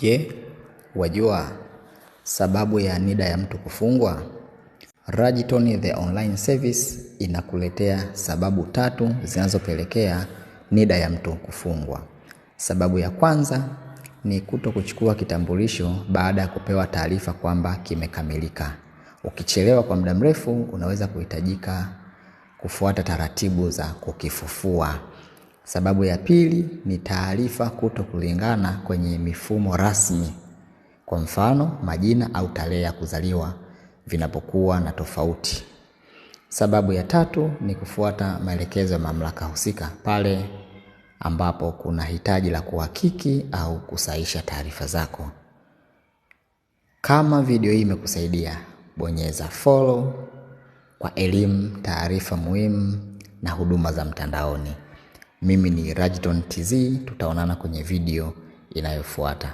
Je, wajua sababu ya NIDA ya mtu kufungwa? Ragitoni the online service inakuletea sababu 3 zinazopelekea NIDA ya mtu kufungwa. Sababu ya kwanza ni kutokuchukua kitambulisho baada ya kupewa taarifa kwamba kimekamilika. Ukichelewa kwa muda mrefu unaweza kuhitajika kufuata taratibu za kukifufua. Sababu ya pili ni taarifa kutokulingana kwenye mifumo rasmi. Kwa mfano, majina au tarehe ya kuzaliwa vinapokuwa na tofauti. Sababu ya tatu ni kufuata maelekezo ya mamlaka husika pale ambapo kuna hitaji la kuhakiki au kusahihisha taarifa zako. Kama video hii imekusaidia, bonyeza follow kwa elimu, taarifa muhimu na huduma za mtandaoni. Mimi ni Ragitoni TZ, tutaonana kwenye video inayofuata.